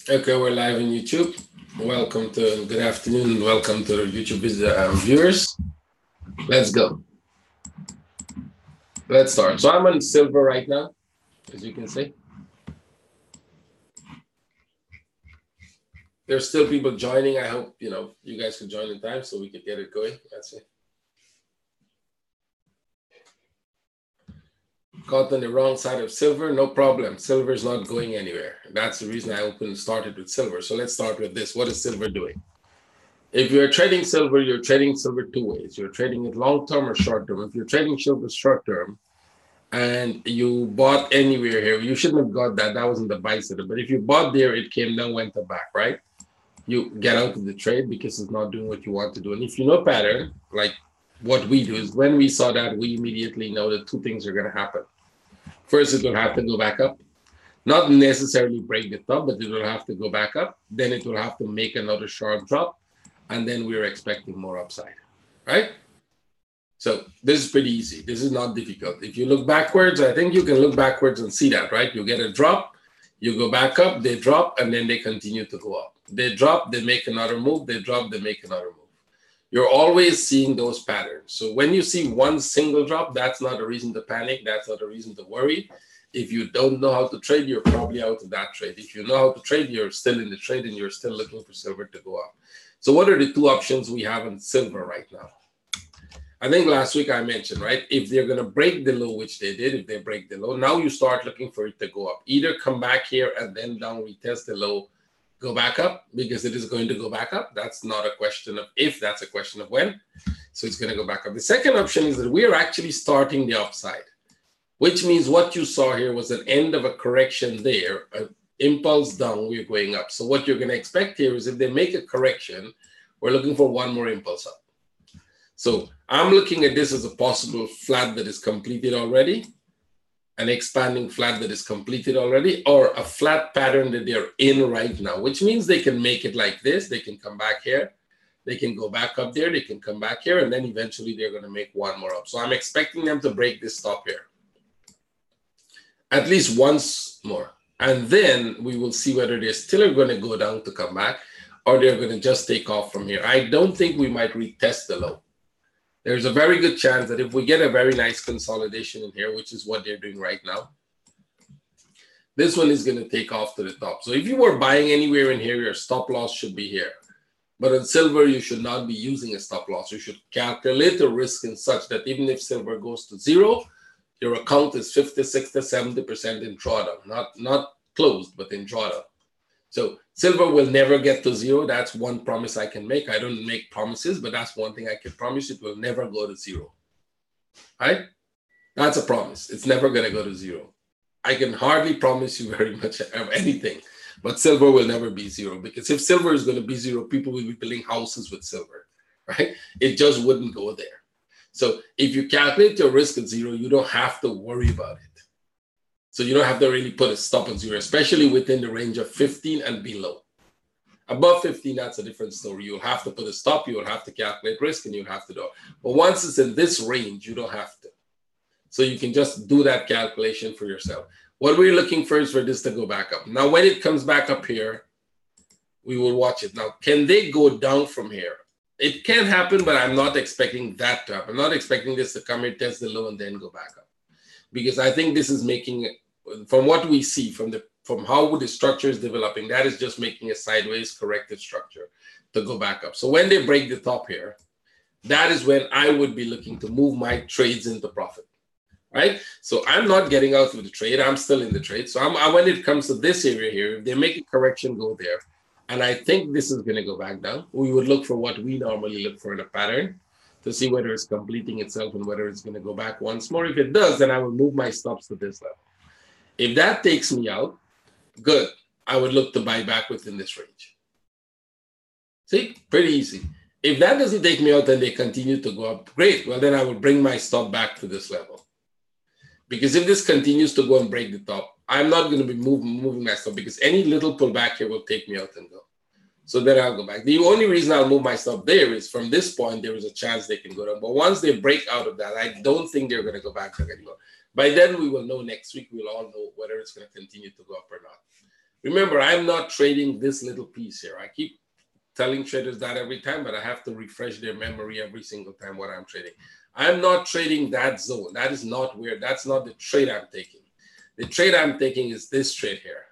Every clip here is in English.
Okay, we're live on YouTube. Welcome to, good afternoon, welcome to the YouTube viewers. Let's go. Let's start. So I'm on silver right now, as you can see. There's still people joining. I hope, you guys can join in time so we could get it going. That's it. Caught on the wrong side of silver, no problem. Silver is not going anywhere. That's the reason I started with silver. So let's start with this. What is silver doing? If you're trading silver, you're trading silver two ways. You're trading it long-term or short-term. If you're trading silver short-term and you bought anywhere here, you shouldn't have got that. That wasn't the buy sitter. But if you bought there, it came down, went back, right? You get out of the trade because it's not doing what you want to do. And if you know pattern, like what we do is when we saw that, we immediately know that two things are going to happen. First, it will have to go back up. Not necessarily break the top, but it will have to go back up. Then it will have to make another sharp drop. And then we're expecting more upside, right? So this is pretty easy. This is not difficult. If you look backwards, I think you can look backwards and see that, right? You get a drop, you go back up, they drop, and then they continue to go up. They drop, they make another move, they drop, they make another move. You're always seeing those patterns. So when you see one single drop, that's not a reason to panic. That's not a reason to worry. If you don't know how to trade, you're probably out of that trade. If you know how to trade, you're still in the trade and you're still looking for silver to go up. So what are the two options we have in silver right now? I think last week I mentioned, right? If they're going to break the low, which they did, if they break the low, now you start looking for it to go up. Either come back here and then down, retest the low, go back up, because it is going to go back up. That's not a question of if, that's a question of when. So it's going to go back up. The second option is that we are actually starting the upside, which means what you saw here was an end of a correction there, an impulse down, we're going up. So what you're going to expect here is if they make a correction, we're looking for one more impulse up. So I'm looking at this as a possible flat that is completed already, an expanding flat that is completed already, or a flat pattern that they're in right now, which means they can make it like this. They can come back here. They can go back up there. They can come back here. And then eventually they're going to make one more up. So I'm expecting them to break this top here at least once more. And then we will see whether they're still going to go down to come back or they're going to just take off from here. I don't think we might retest the low. There's a very good chance that if we get a very nice consolidation in here, which is what they're doing right now, this one is going to take off to the top. So if you were buying anywhere in here, your stop loss should be here. But on silver, you should not be using a stop loss. You should calculate the risk in such that even if silver goes to zero, your account is 50, 60, 70% in drawdown, not closed, but in drawdown. So silver will never get to zero. That's one promise I can make. I don't make promises, but that's one thing I can promise. It will never go to zero, right? That's a promise. It's never going to go to zero. I can hardly promise you very much of anything, but silver will never be zero, because if silver is going to be zero, people will be building houses with silver, right? It just wouldn't go there. So if you calculate your risk at zero, you don't have to worry about it. So you don't have to really put a stop on zero, especially within the range of 15 and below. Above 15, that's a different story. You'll have to put a stop, you'll have to calculate risk, and you'll have to do it. But once it's in this range, you don't have to. So you can just do that calculation for yourself. What we're looking for is for this to go back up. Now, when it comes back up here, we will watch it. Now, can they go down from here? It can happen, but I'm not expecting that to happen. I'm not expecting this to come here, test the low, and then go back up. Because I think this is making, from what we see, from how the structure is developing, that is just making a sideways corrected structure to go back up. So when they break the top here, that is when I would be looking to move my trades into profit, right? So I'm not getting out of the trade. I'm still in the trade. So when it comes to this area here, if they make a correction, go there. And I think this is going to go back down. We would look for what we normally look for in a pattern to see whether it's completing itself and whether it's going to go back once more. If it does, then I will move my stops to this level. If that takes me out, good. I would look to buy back within this range. See, pretty easy. If that doesn't take me out and they continue to go up, great. Well, then I will bring my stop back to this level. Because if this continues to go and break the top, I'm not going to be moving my stop, because any little pullback here will take me out and go. So then I'll go back. The only reason I'll move my stop there is from this point, there is a chance they can go down. But once they break out of that, I don't think they're going to go back there anymore. By then, we will know next week. We'll all know whether it's going to continue to go up or not. Remember, I'm not trading this little piece here. I keep telling traders that every time, but I have to refresh their memory every single time what I'm trading. I'm not trading that zone. That is not where, that's not the trade I'm taking. The trade I'm taking is this trade here.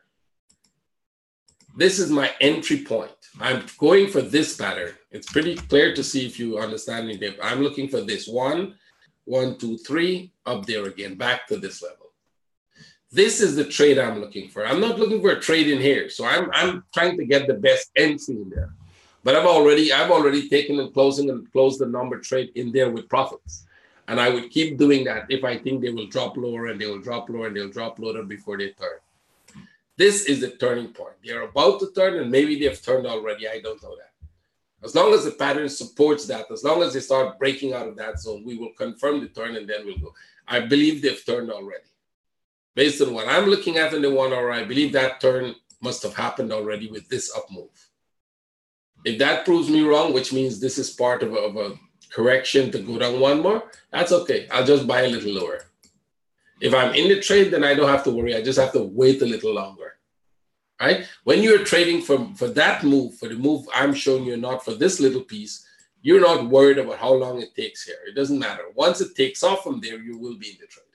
This is my entry point. I'm going for this pattern. It's pretty clear to see if you understand me. I'm looking for this 1, 1, 2, 3, up there again, back to this level. This is the trade I'm looking for. I'm not looking for a trade in here. So I'm trying to get the best entry in there. But I've already taken and closed the number trade in there with profits. And I would keep doing that if I think they will drop lower and they will drop lower and they'll drop lower before they turn. This is the turning point. They're about to turn and maybe they've turned already. I don't know that. As long as the pattern supports that, as long as they start breaking out of that zone, we will confirm the turn and then we'll go. I believe they've turned already. Based on what I'm looking at in the 1 hour, I believe that turn must have happened already with this up move. If that proves me wrong, which means this is part of a correction to go down one more, that's okay. I'll just buy a little lower. If I'm in the trade, then I don't have to worry. I just have to wait a little longer, right? When you're trading for that move, for the move I'm showing you, not for this little piece, you're not worried about how long it takes here. It doesn't matter. Once it takes off from there, you will be in the trade.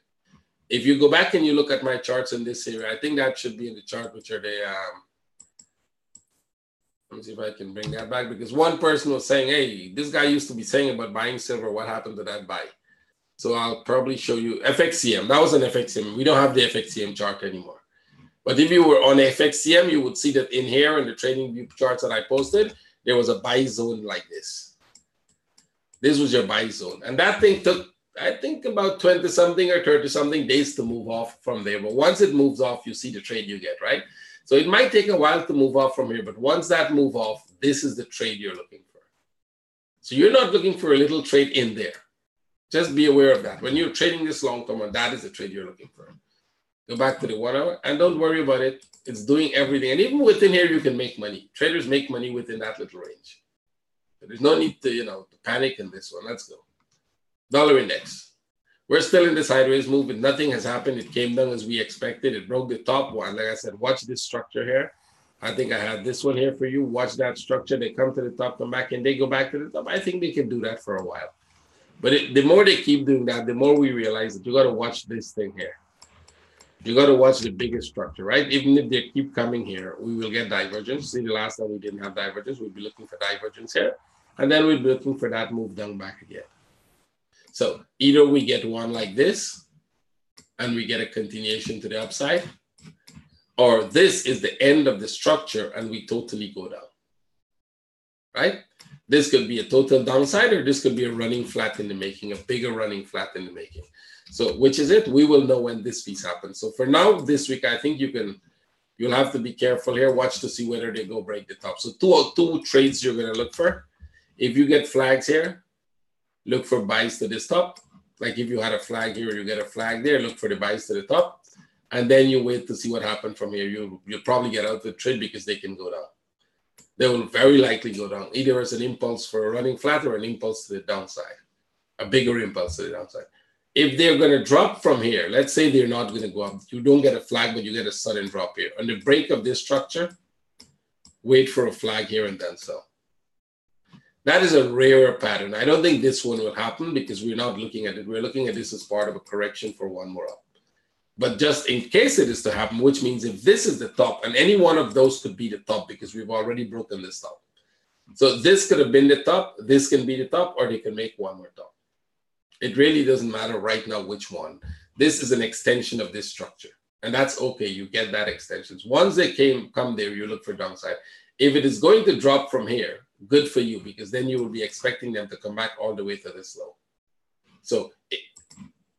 If you go back and you look at my charts in this area, I think that should be in the chart, which are the, let me see if I can bring that back, because one person was saying, hey, this guy used to be saying about buying silver. What happened to that buy? So I'll probably show you FXCM. That was an FXCM. We don't have the FXCM chart anymore. But if you were on FXCM, you would see that in here in the trading view charts that I posted, there was a buy zone like this. This was your buy zone. And that thing took, I think, about 20-something or 30-something days to move off from there. But once it moves off, you see the trade you get, right? So it might take a while to move off from here. But once that move off, this is the trade you're looking for. So you're not looking for a little trade in there. Just be aware of that. When you're trading this long term, that is the trade you're looking for. Go back to the 1 hour and don't worry about it. It's doing everything. And even within here, you can make money. Traders make money within that little range. So there's no need to, to panic in this one. Let's go. Dollar index. We're still in the sideways movement. Nothing has happened. It came down as we expected. It broke the top one. Like I said, watch this structure here. I think I have this one here for you. Watch that structure. They come to the top, come back, and they go back to the top. I think they can do that for a while. But the more they keep doing that, the more we realize that you got to watch this thing here. You got to watch the biggest structure, right? Even if they keep coming here, we will get divergence. See, the last time we didn't have divergence, we'll be looking for divergence here. And then we'll be looking for that move down back again. So either we get one like this, and we get a continuation to the upside, or this is the end of the structure, and we totally go down, right? This could be a total downside, or this could be a running flat in the making, a bigger running flat in the making. So which is it? We will know when this piece happens. So for now, this week, I think you'll have to be careful here. Watch to see whether they go break the top. So two trades you're going to look for. If you get flags here, look for buys to this top. Like if you had a flag here, you get a flag there, look for the buys to the top. And then you wait to see what happened from here. You'll probably get out of the trade because they can go down. They will very likely go down, either as an impulse for a running flat or an impulse to the downside, a bigger impulse to the downside. If they're going to drop from here, let's say they're not going to go up. You don't get a flag, but you get a sudden drop here. On the break of this structure, wait for a flag here and then sell. That is a rarer pattern. I don't think this one will happen because we're not looking at it. We're looking at this as part of a correction for one more up. But just in case it is to happen, which means if this is the top, and any one of those could be the top because we've already broken this top. So this could have been the top, this can be the top, or they can make one more top. It really doesn't matter right now which one. This is an extension of this structure. And that's okay, you get that extension. Once they come there, you look for downside. If it is going to drop from here, good for you, because then you will be expecting them to come back all the way to this low. So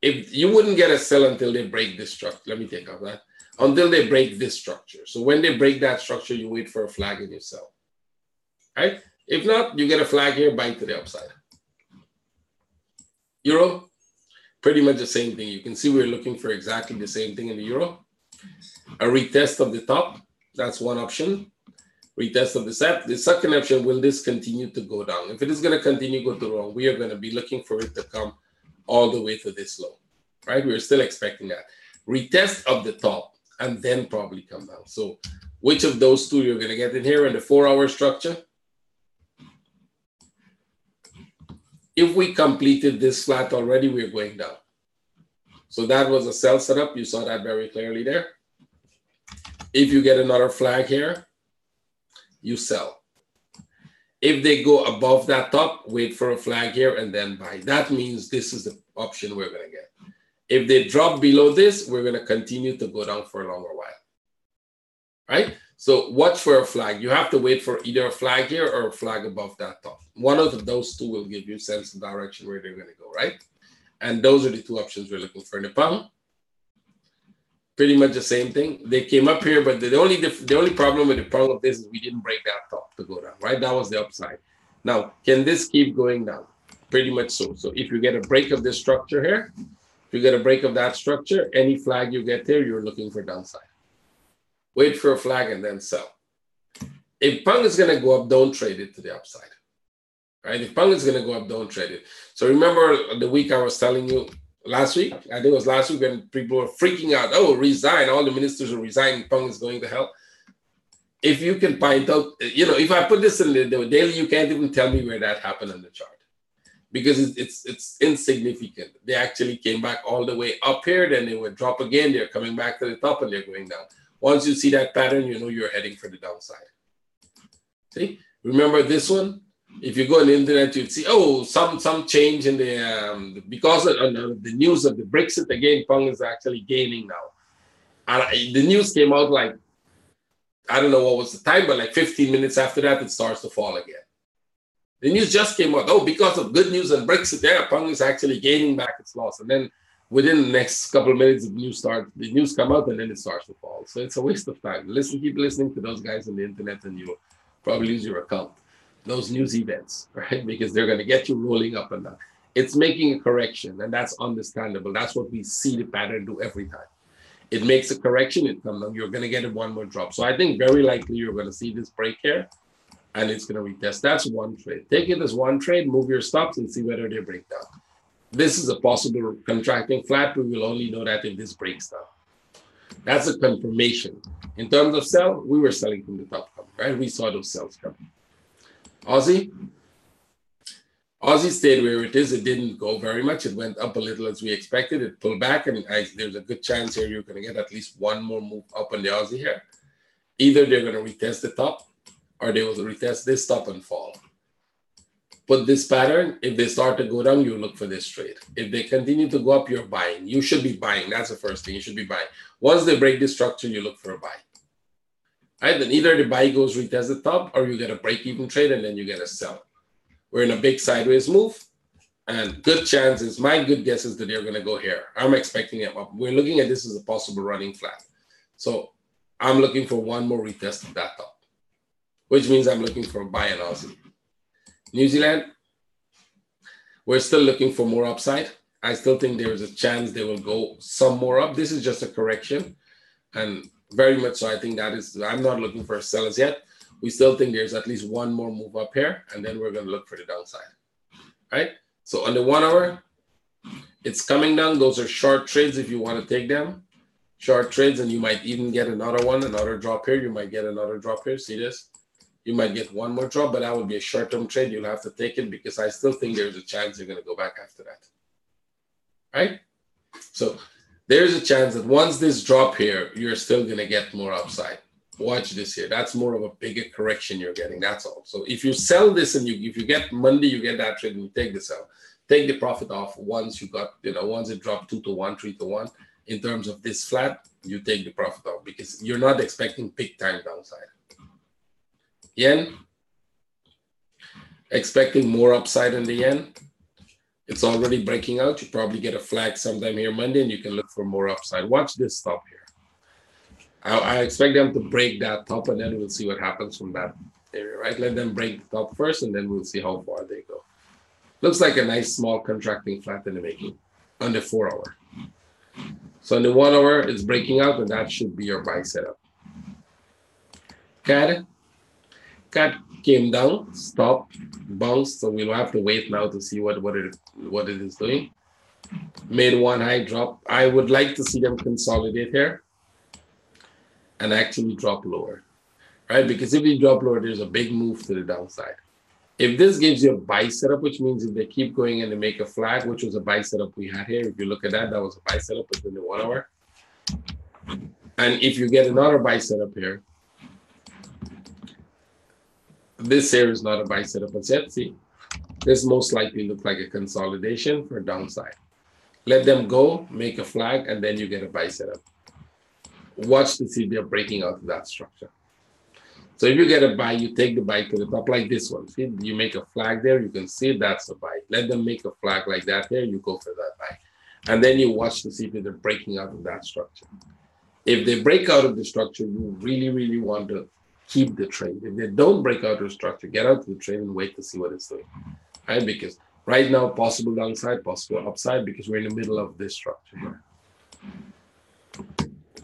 if you wouldn't get a sell until they break this structure, let me take off that, until they break this structure. So when they break that structure, you wait for a flag and you sell, right? If not, you get a flag here, buy to the upside. Euro, pretty much the same thing. You can see we're looking for exactly the same thing in the euro. A retest of the top, that's one option. Retest of the set. The second option, will this continue to go down? If it is going to continue to go down, we are going to be looking for it to come all the way to this low, right? We're still expecting that. Retest of the top and then probably come down. So Which of those two you're going to get in here in the 4-hour structure? If we completed this flat already, we're going down. So that was a sell setup. You saw that very clearly there. If you get another flag here, you sell. If they go above that top, wait for a flag here and then buy. That means this is the option we're going to get. If they drop below this, we're going to continue to go down for a longer while. Right? So watch for a flag. You have to wait for either a flag here or a flag above that top. One of those two will give you sense of direction where they're going to go, right? And those are the two options we're looking for. In the pound, pretty much the same thing. They came up here, but the only problem with the pound of this is we didn't break that top to go down, right? That was the upside. Now, can this keep going down? Pretty much so. So if you get a break of this structure here, if you get a break of that structure, any flag you get there, you're looking for downside. Wait for a flag and then sell. If pound is going to go up, don't trade it to the upside. Right? If pound is going to go up, don't trade it. So remember the week I was telling you last week, I think it was last week, when people were freaking out, oh, resign, all the ministers are resigning, pound is going to hell. If you can find out, you know, if I put this in the daily, you can't even tell me where that happened on the chart. Because it's insignificant. They actually came back all the way up here, then they would drop again, they're coming back to the top and they're going down. Once you see that pattern, you know you're heading for the downside. See? Remember this one? If you go on the internet, you'd see, oh, some change in the, because of the news of the Brexit, again, pound is actually gaining now. And the news came out like, I don't know what was the time, but like 15 minutes after that, it starts to fall again. The news just came out, oh, because of good news on Brexit, yeah, pound is actually gaining back its loss. And then within the next couple of minutes, the news come out and then it starts to fall. So it's a waste of time. Keep listening to those guys on the internet and you'll probably lose your account. Those news events, right? Because they're going to get you rolling up and down. It's making a correction, and that's understandable. That's what we see the pattern do every time. It makes a correction, it comes down. You're going to get one more drop. So I think very likely you're going to see this break here, and it's going to retest. That's one trade. Take it as one trade, move your stops, and see whether they break down. This is a possible contracting flat. We will only know that if this breaks down. That's a confirmation. In terms of sell, we were selling from the top coming, right? We saw those sells coming. Aussie stayed where it is. It didn't go very much. It went up a little as we expected. It pulled back, and there's a good chance here you're going to get at least one more move up on the Aussie here. Either they're going to retest the top, or they will retest this top and fall. But this pattern, if they start to go down, you look for this trade. If they continue to go up, you're buying. You should be buying. That's the first thing. You should be buying. Once they break this structure, you look for a buy. Right? Then either the buy goes retest the top, or you get a break-even trade, and then you get a sell. We're in a big sideways move, and good chances, my good guess is that they're going to go here. I'm expecting them up. We're looking at this as a possible running flat. So I'm looking for one more retest of that top, which means I'm looking for a buy in Aussie. New Zealand, we're still looking for more upside. I still think there is a chance they will go some more up. This is just a correction, and very much so. I think that is, I'm not looking for sellers yet. We still think there's at least one more move up here, and then we're going to look for the downside, right? So on the 1 hour, it's coming down. Those are short trades if you want to take them. Short trades, and you might even get another one, another drop here. You might get another drop here. See this? You might get one more drop, but that would be a short-term trade. You'll have to take it because I still think there's a chance you're going to go back after that, right? So there's a chance that once this drop here, you're still going to get more upside. Watch this here. That's more of a bigger correction you're getting. That's all. So if you sell this and if you get Monday, you get that trade and you take the sell. Take the profit off once you got, once it dropped 2 to 1, 3 to 1. In terms of this flat, you take the profit off because you're not expecting big time downside. Yen, expecting more upside in the yen. It's already breaking out. You probably get a flag sometime here Monday, and you can look for more upside. Watch this top here. I expect them to break that top, and then we'll see what happens from that area, right? Let them break the top first, and then we'll see how far they go. Looks like a nice small contracting flat in the making on the 4 hour. So on the 1 hour, it's breaking out, and that should be your buy setup. CAD came down, stopped, bounced, so we'll have to wait now to see what it is doing. Made one high drop. I would like to see them consolidate here and actually drop lower. right? Because if you drop lower, there's a big move to the downside. If this gives you a buy setup, which means if they keep going and they make a flag, which was a buy setup we had here, if you look at that, that was a buy setup within the 1 hour. And if you get another buy setup here, this here is not a buy setup as yet. See, this most likely looks like a consolidation for downside. Let them go, make a flag, and then you get a buy setup. Watch to see if they're breaking out of that structure. So if you get a buy, you take the buy to the top like this one. See, you make a flag there, you can see that's a buy. Let them make a flag like that here, you go for that buy. And then you watch to see if they're breaking out of that structure. If they break out of the structure, you really, really want to keep the trade. If they don't break out of the structure, get out of the trade and wait to see what it's doing. Right? Because right now, possible downside, possible upside, because we're in the middle of this structure here.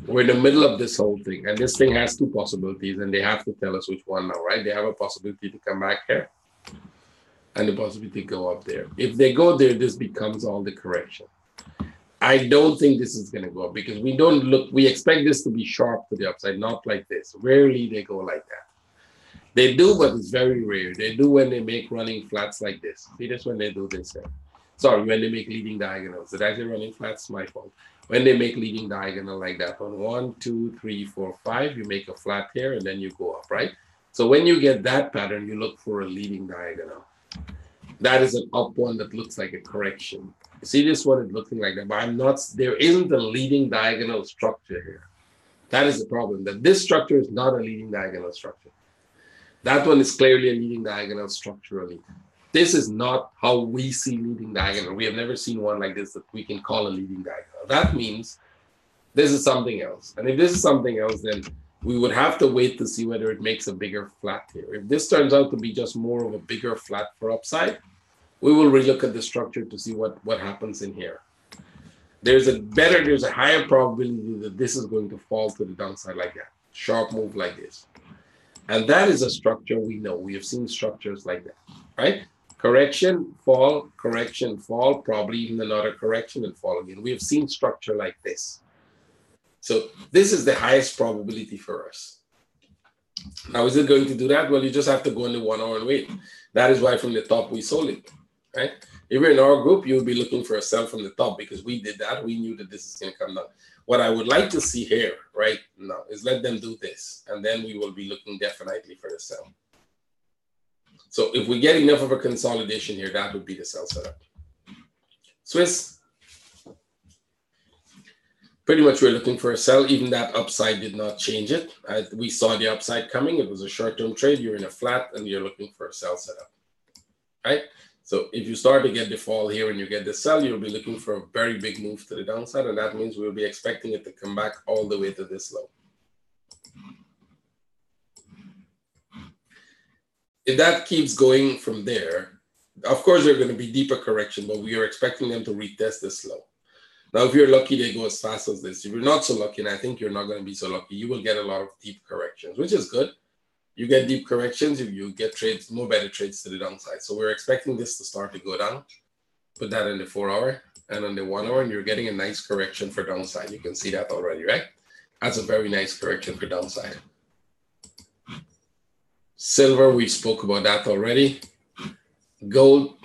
We're in the middle of this whole thing, and this thing has two possibilities, and they have to tell us which one now, right? They have a possibility to come back here and the possibility to go up there. If they go there, this becomes all the correction. I don't think this is going to go up because we expect this to be sharp to the upside, not like this. Rarely they go like that. They do, but it's very rare. They do when they make running flats like this. See this when they do this here. Sorry, when they make leading diagonals. Did I say running flats? My fault. When they make leading diagonal like that, on 1, 2, 3, 4, 5, you make a flat here and then you go up, right? So when you get that pattern, you look for a leading diagonal. That is an up one that looks like a correction. You see this one is looking like that, but there isn't a leading diagonal structure here. That is the problem, that this structure is not a leading diagonal structure. That one is clearly a leading diagonal structurally. This is not how we see leading diagonal. We have never seen one like this that we can call a leading diagonal. That means this is something else. And if this is something else, then we would have to wait to see whether it makes a bigger flat here. If this turns out to be just more of a bigger flat for upside, we will relook at the structure to see what happens in here. There's a higher probability that this is going to fall to the downside like that. Sharp move like this. And that is a structure we know. We have seen structures like that, right? Correction, fall, probably even another correction and fall again. We have seen structure like this. So this is the highest probability for us. Now, is it going to do that? Well, you just have to go in the 1 hour and wait. That is why from the top we sold it, right? If you're in our group, you'll be looking for a sell from the top because we did that. We knew that this is going to come down. What I would like to see here right now is let them do this, and then we will be looking definitely for the sell. So if we get enough of a consolidation here, that would be the sell setup. Swiss, pretty much we're looking for a sell. Even that upside did not change it. We saw the upside coming. It was a short-term trade. You're in a flat, and you're looking for a sell setup, right? So if you start to get the fall here and you get the sell, you'll be looking for a very big move to the downside, and that means we'll be expecting it to come back all the way to this low. If that keeps going from there, of course, there's going to be deeper correction, but we are expecting them to retest this low. Now, if you're lucky, they go as fast as this. If you're not so lucky, and I think you're not going to be so lucky, you will get a lot of deep corrections, which is good. You get deep corrections, you get trades, more better trades to the downside. So we're expecting this to start to go down. Put that in the 4 hour and on the 1 hour, and you're getting a nice correction for downside. You can see that already, right? That's a very nice correction for downside. Silver, we spoke about that already. Gold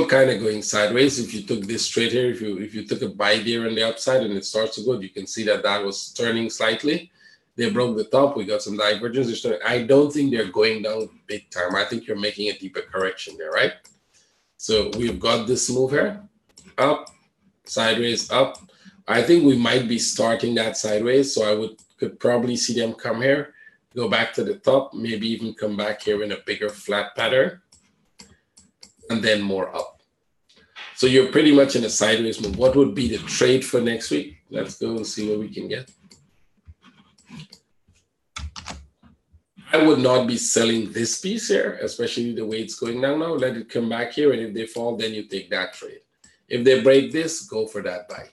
kind of going sideways. If you took this trade here, if you took a buy there on the upside and it starts to go, you can see that that was turning slightly. They broke the top. We got some divergence. I don't think they're going down big time. I think you're making a deeper correction there, right? So we've got this move here, up, sideways, up. I think we might be starting that sideways. So I could probably see them come here, go back to the top, maybe even come back here in a bigger flat pattern, and then more up. So you're pretty much in a sideways move. What would be the trade for next week? Let's go and see what we can get. I would not be selling this piece here, especially the way it's going down now. Let it come back here, and if they fall, then you take that trade. If they break this, go for that buy.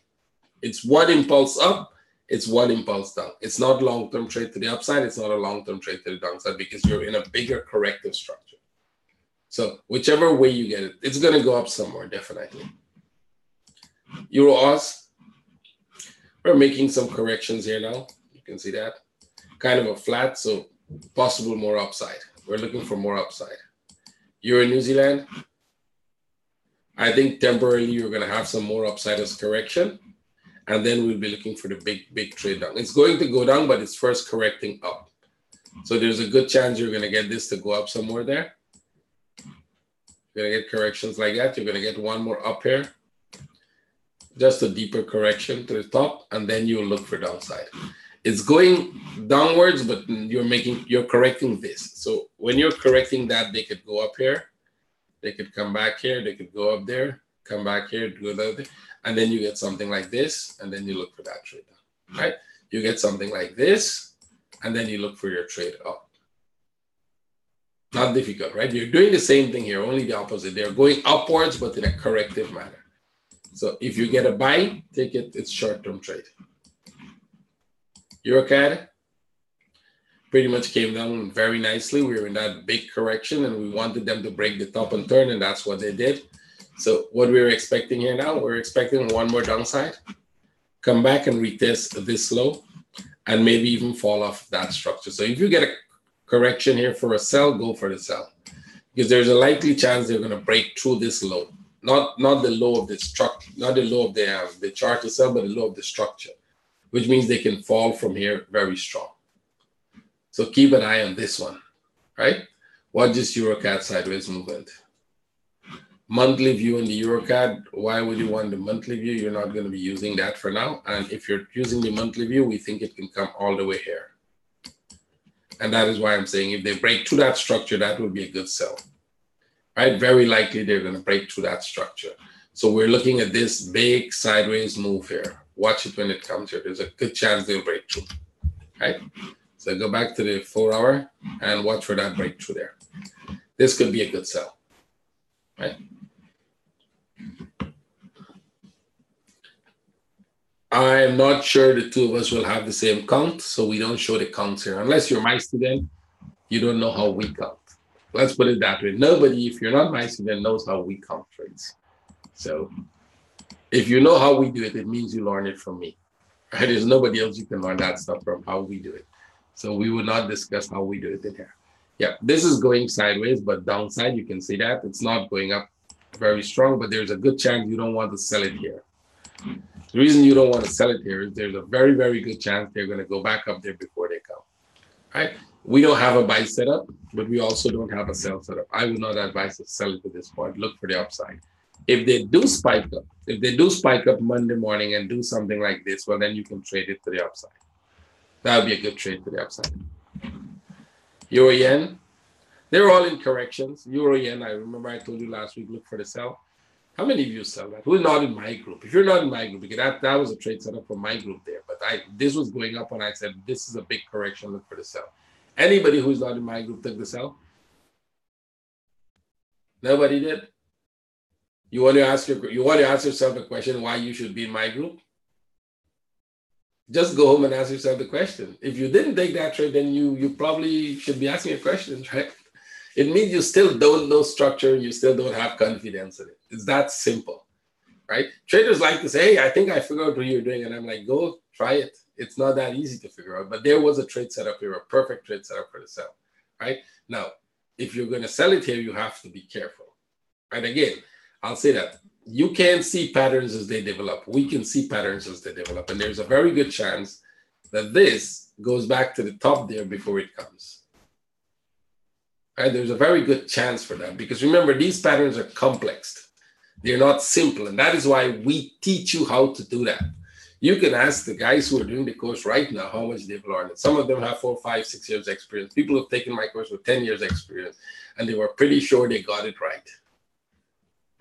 It's one impulse up, it's one impulse down. It's not long-term trade to the upside. It's not a long-term trade to the downside because you're in a bigger corrective structure. So whichever way you get it, it's going to go up somewhere, definitely. Euro Aus, we're making some corrections here now. You can see that. kind of a flat, so possible more upside. We're looking for more upside. Euro New Zealand, I think temporarily you're going to have some more upside as correction, and then we'll be looking for the big trade down. It's going to go down, but it's first correcting up. So there's a good chance you're going to get this to go up somewhere there. You're going to get corrections like that. You're going to get one more up here. Just a deeper correction to the top, and then you'll look for downside. It's going downwards, but you're correcting this. So when you're correcting that, they could go up here. They could come back here. They could go up there, come back here, go there, and then you get something like this, and then you look for that trade down, right? You get something like this, and then you look for your trade up. Not difficult, right? You're doing the same thing here, only the opposite. They're going upwards, but in a corrective manner. So if you get a buy, take it. It's short-term trade. Euro CAD pretty much came down very nicely. We were in that big correction, and we wanted them to break the top and turn, and that's what they did. So what we're expecting here now, we're expecting one more downside, come back and retest this low, and maybe even fall off that structure. So if you get a correction here for a sell, go for the sell, because there's a likely chance they're going to break through this low. Not the low of the structure, not the low of the chart itself, but the low of the structure, which means they can fall from here very strong. So keep an eye on this one, right? Watch this Euro CAD sideways movement. Monthly view in the Euro CAD. Why would you want the monthly view? You're not going to be using that for now. And if you're using the monthly view, we think it can come all the way here. And that is why I'm saying if they break through that structure, that would be a good sell. Right? Very likely they're going to break through that structure. So we're looking at this big sideways move here. Watch it when it comes here. There's a good chance they'll break through. Right? So go back to the 4 hour and watch for that breakthrough there. This could be a good sell. Right? I'm not sure the two of us will have the same count, so we don't show the counts here. Unless you're my student, you don't know how we count. Let's put it that way. Nobody, if you're not my student, knows how we count trades. So if you know how we do it, it means you learn it from me. Right? There's nobody else you can learn that stuff from, how we do it. So we will not discuss how we do it in here. Yeah, this is going sideways, but downside, you can see that. It's not going up very strong, but there's a good chance you don't want to sell it here. The reason you don't want to sell it here is there's a very, very good chance they're going to go back up there before they come. Right? We don't have a buy setup, but we also don't have a sell setup. I would not advise to sell it at this point. Look for the upside. If they do spike up, Monday morning and do something like this, well, then you can trade it to the upside. That would be a good trade to the upside. Euro Yen, they're all in corrections. Euro Yen, I remember I told you last week, look for the sell. How many of you sell that? Who's not in my group? If you're not in my group, because that was a trade setup for my group there. But this was going up and I said, this is a big correction, look for the sell. Anybody who's not in my group took the sell? Nobody did? You want to ask yourself a question why you should be in my group? Just go home and ask yourself the question. If you didn't take that trade, then you probably should be asking a question, right? It means you still don't know structure, you still don't have confidence in it. It's that simple, right? Traders like to say, hey, I think I figured out what you're doing. And I'm like, go try it. It's not that easy to figure out. But there was a trade setup here, a perfect trade setup for the sell, right? Now, if you're going to sell it here, you have to be careful. And again, I'll say that you can see patterns as they develop. We can see patterns as they develop. And there's a very good chance that this goes back to the top there before it comes. Right? There's a very good chance for that because remember, these patterns are complex. They're not simple. And that is why we teach you how to do that. You can ask the guys who are doing the course right now how much they've learned. Some of them have 4, 5, 6 years experience. People who have taken my course with 10 years experience, and they were pretty sure they got it right.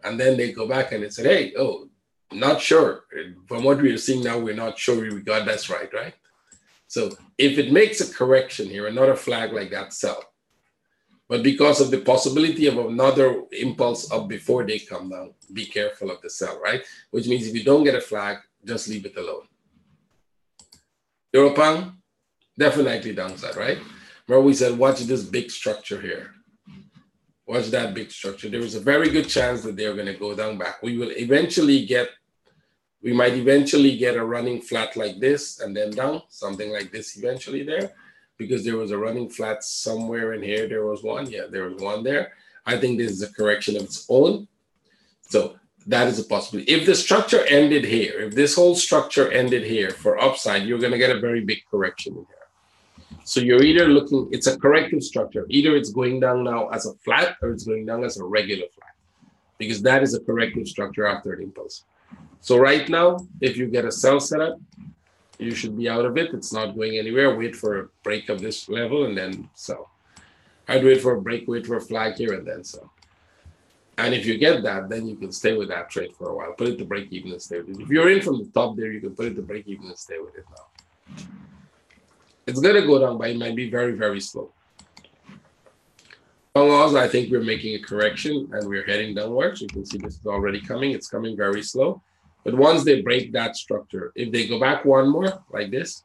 And then they go back and they said, hey, oh, not sure. From what we are seeing now, we're not sure we got this right, right? So if it makes a correction here, another flag like that, sell. But because of the possibility of another impulse up before they come down, be careful of the sell, right? Which means if you don't get a flag, just leave it alone. Euro pound, definitely downside, right? Remember we said, watch this big structure here. Watch that big structure. There is a very good chance that they're going to go down back. We might eventually get a running flat like this and then down, something like this eventually there, because there was a running flat somewhere in here. There was one. Yeah, there was one there. I think this is a correction of its own. So that is a possibility. If the structure ended here, if this whole structure ended here for upside, you're going to get a very big correction in here. So you're either looking, it's a corrective structure. Either it's going down now as a flat or it's going down as a regular flat, because that is a corrective structure after an impulse. So right now, if you get a sell setup, you should be out of it. It's not going anywhere. Wait for a break of this level and then sell. I'd wait for a break, wait for a flag here and then sell. And if you get that, then you can stay with that trade for a while. Put it to break even and stay with it. If you're in from the top there, you can put it to break even and stay with it now. It's going to go down, but it might be very, very slow. Long odds, I think we're making a correction and we're heading downwards. You can see this is already coming. It's coming very slow. But once they break that structure, if they go back one more like this,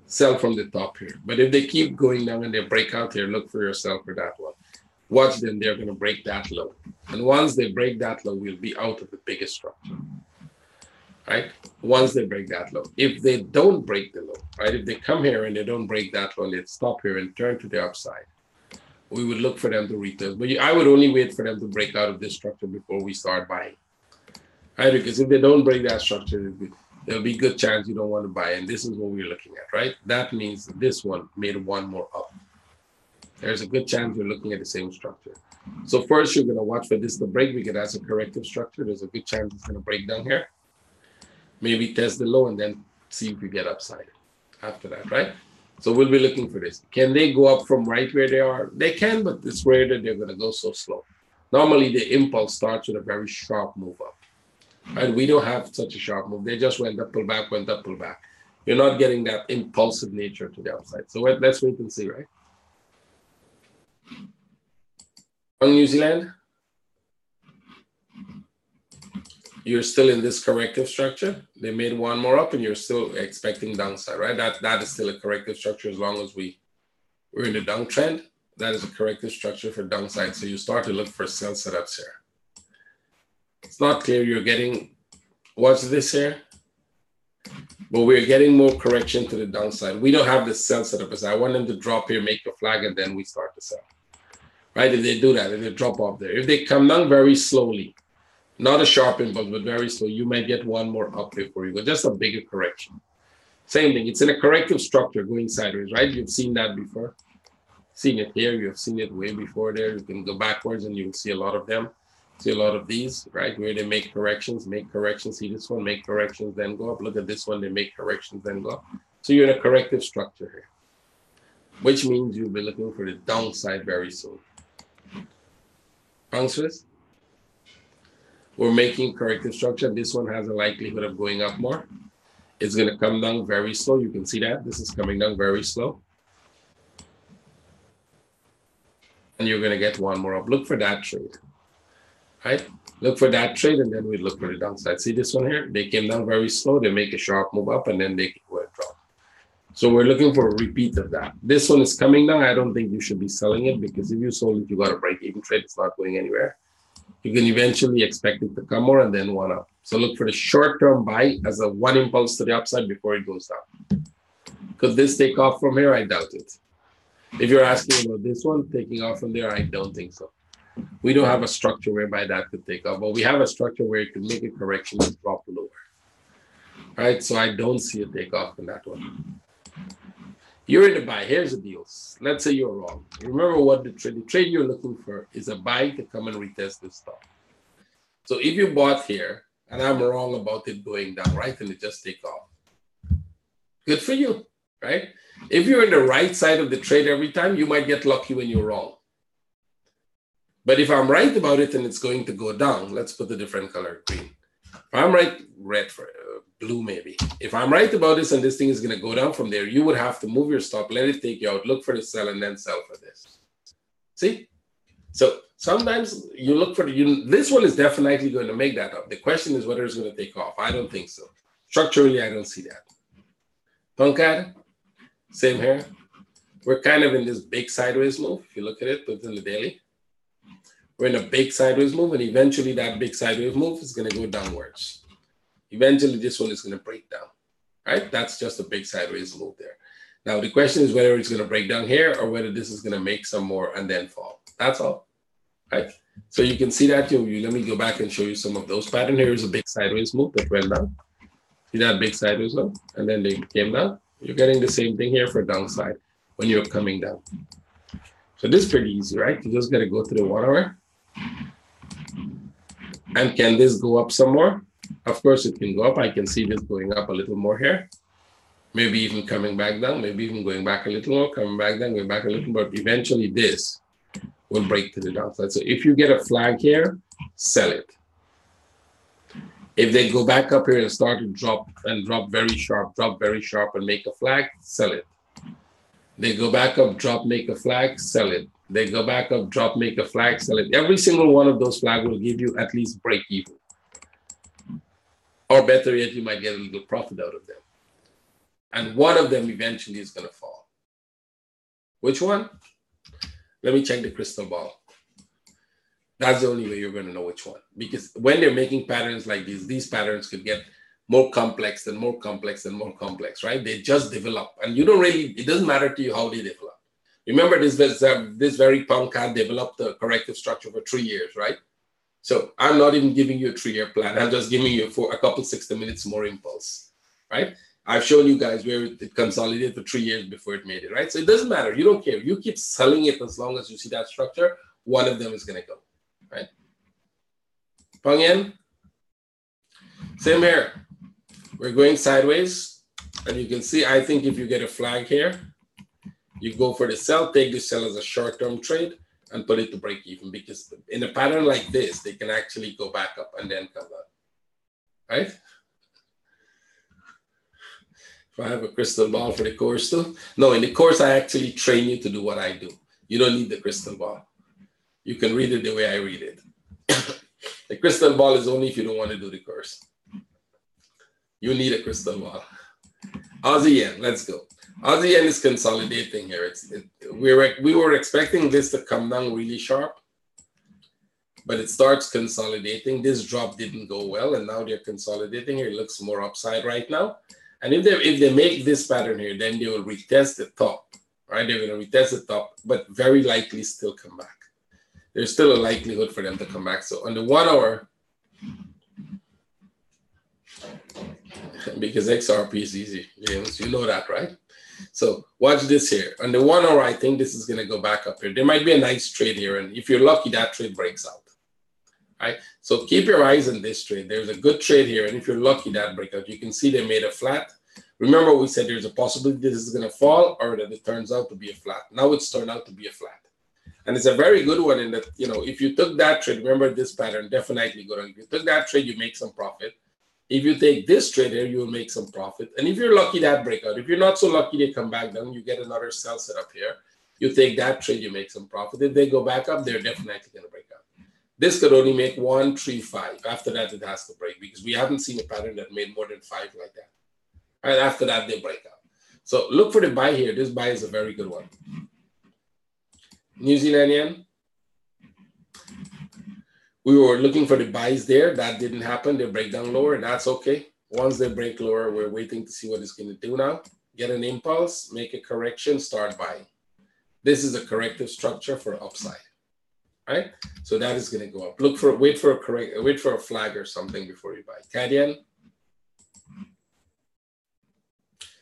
sell from the top here. But if they keep going down and they break out here, look for yourself for that one. Watch them, they're going to break that low. And once they break that low, we'll be out of the biggest structure. Right? Once they break that low. If they don't break the low, right? If they come here and they don't break that low, they stop here and turn to the upside, we would look for them to retest. But I would only wait for them to break out of this structure before we start buying. Right? Because if they don't break that structure, there'll be a good chance you don't want to buy. And this is what we're looking at, right? That means this one made one more up. There's a good chance you're looking at the same structure. So first, you're going to watch for this to break because that's a corrective structure. There's a good chance it's going to break down here. Maybe test the low and then see if you get upside after that, right? So we'll be looking for this. Can they go up from right where they are? They can, but it's rare that they're going to go so slow. Normally, the impulse starts with a very sharp move up. Right? We don't have such a sharp move. They just went up, pull back, went up, pull back. You're not getting that impulsive nature to the upside. So let's wait and see, right? On New Zealand, you're still in this corrective structure. They made one more up and you're still expecting downside, right? That is still a corrective structure as long as we're in the downtrend. That is a corrective structure for downside. So you start to look for sell setups here. It's not clear you're getting, watch this here, but we're getting more correction to the downside. We don't have the sell setup. I want them to drop here, make a flag, and then we start to sell. Right? If they do that, if they drop off there, if they come down very slowly, not a sharp impulse, but very slow, you might get one more up before you go, just a bigger correction. Same thing, it's in a corrective structure going sideways, right? You've seen that before. Seen it here, you've seen it way before there. You can go backwards and you'll see a lot of them. See a lot of these, right? Where they make corrections, see this one, make corrections, then go up. Look at this one, they make corrections, then go up. So you're in a corrective structure here, which means you'll be looking for the downside very soon. Answers? We're making corrective structure. This one has a likelihood of going up more. It's going to come down very slow. You can see that. This is coming down very slow. And you're going to get one more up. Look for that trade. Right? Look for that trade, and then we look for the downside. See this one here? They came down very slow. They make a sharp move up, and then they go and drop. So we're looking for a repeat of that. This one is coming down. I don't think you should be selling it because if you sold it, you got a break-even trade. It's not going anywhere. You can eventually expect it to come more and then one up. So look for the short-term buy as a one impulse to the upside before it goes down. Could this take off from here? I doubt it. If you're asking about this one taking off from there, I don't think so. We don't have a structure whereby that could take off, but we have a structure where it could make a correction and drop lower. Right? So I don't see a takeoff in that one. You're in the buy. Here's the deals. Let's say you're wrong. Remember what the trade you're looking for is a buy to come and retest this stop. So if you bought here and I'm wrong about it going down, right, and it just take off, good for you, right? If you're in the right side of the trade every time, you might get lucky when you're wrong. But if I'm right about it and it's going to go down, let's put a different color, green. If I'm right, red for blue maybe. If I'm right about this and this thing is going to go down from there, you would have to move your stop, let it take you out, look for the sell, and then sell for this. See? So sometimes you look for this one is definitely going to make that up. The question is whether it's going to take off. I don't think so. Structurally, I don't see that. CAD, same here. We're kind of in this big sideways move. If you look at it, put it in the daily. We're in a big sideways move, and eventually that big sideways move is going to go downwards. Eventually, this one is going to break down, right? That's just a big sideways move there. Now, the question is whether it's going to break down here or whether this is going to make some more and then fall. That's all, right? So you can see that. Let me go back and show you some of those patterns. Here's a big sideways move that went down. See that big sideways move? And then they came down. You're getting the same thing here for downside when you're coming down. So this is pretty easy, right? You just got to go to the 1 hour. And can this go up some more? Of course, it can go up. I can see this going up a little more here. Maybe even coming back down, maybe even going back a little more, coming back down, going back a little more. But eventually this will break to the downside. So if you get a flag here, sell it. If they go back up here and start to drop very sharp and make a flag, sell it. They go back up, drop, make a flag, sell it. They go back up, drop, make a flag, sell it. Every single one of those flags will give you at least break even. Or better yet, you might get a little profit out of them. And one of them eventually is going to fall. Which one? Let me check the crystal ball. That's the only way you're going to know which one. Because when they're making patterns like these patterns could get more complex and more complex and more complex, right? They just develop. And you don't really, it doesn't matter to you how they develop. Remember this very pump CAD developed the corrective structure for 3 years, right? So I'm not even giving you a 3-year plan. I'm just giving you for a couple 60 minutes more impulse, right? I've shown you guys where it consolidated for 3 years before it made it, right? So it doesn't matter. You don't care. You keep selling it as long as you see that structure. One of them is going to go, right? Pang Yen. Same here. We're going sideways. And you can see, I think if you get a flag here, you go for the sell, take the sell as a short-term trade and put it to break even. Because in a pattern like this, they can actually go back up and then come down, right? If I have a crystal ball for the course too. No, in the course, I actually train you to do what I do. You don't need the crystal ball. You can read it the way I read it. The crystal ball is only if you don't want to do the course. You need a crystal ball. Aussie Yen, let's go. Aussie Yen is consolidating here. We were expecting this to come down really sharp, but it starts consolidating. This drop didn't go well, and now they're consolidating here. It looks more upside right now. And if they make this pattern here, then they will retest the top, right? They're going to retest the top, but very likely still come back. There's still a likelihood for them to come back. So on the 1 hour, because XRP is easy, you know that, right? So watch this here. On the 1 hour, I think this is going to go back up here. There might be a nice trade here, and if you're lucky, that trade breaks out, right? So keep your eyes on this trade. There's a good trade here, and if you're lucky, that breakout. You can see they made a flat. Remember, we said there's a possibility this is going to fall or that it turns out to be a flat. Now it's turned out to be a flat. And it's a very good one in that, if you took that trade, remember this pattern, definitely go down. If you took that trade, you make some profit. If you take this trade here, you will make some profit. And if you're lucky, that breakout. If you're not so lucky, they come back down, you get another sell set up here. You take that trade, you make some profit. If they go back up, they're definitely going to break out. This could only make 1, 3, 5. After that, it has to break because we haven't seen a pattern that made more than 5 like that. Right after that, they break out. So look for the buy here. This buy is a very good one. New Zealand Yen. We were looking for the buys there. That didn't happen. They break down lower. That's okay. Once they break lower, we're waiting to see what it's going to do now. Get an impulse, make a correction, start buying. This is a corrective structure for upside, right? So that is going to go up. Wait for a flag or something before you buy. CAD Yen.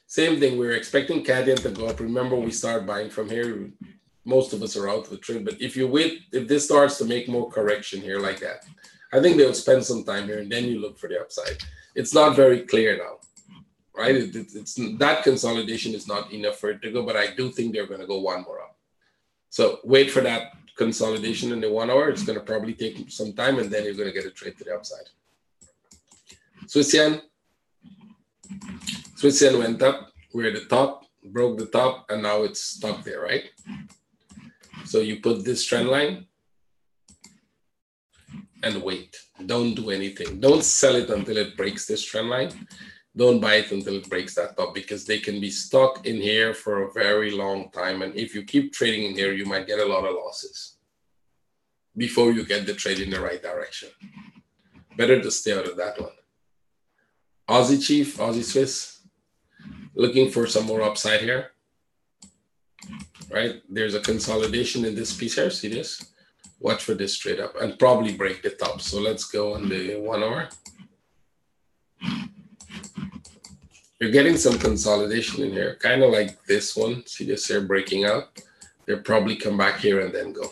Same thing. We were expecting CAD Yen to go up. Remember, we start buying from here. Most of us are out with trade, but if you wait, if this starts to make more correction here like that, I think they'll spend some time here and then you look for the upside. It's not very clear now, right? It's that consolidation is not enough for it to go, but I do think they're going to go one more up. So wait for that consolidation in the 1 hour. It's going to probably take some time and then you're going to get a trade to the upside. Swiss Yen. Swiss Yen went up. We're at the top, broke the top, and now it's stuck there, right? So you put this trend line and wait. Don't do anything. Don't sell it until it breaks this trend line. Don't buy it until it breaks that top because they can be stuck in here for a very long time. And if you keep trading in here, you might get a lot of losses before you get the trade in the right direction. Better to stay out of that one. Aussie Chief, Aussie Swiss, looking for some more upside here. right? There's a consolidation in this piece here. See this? Watch for this straight up and probably break the top. So let's go on the 1 hour. You're getting some consolidation in here, kind of like this one. See this here breaking out? They'll probably come back here and then go.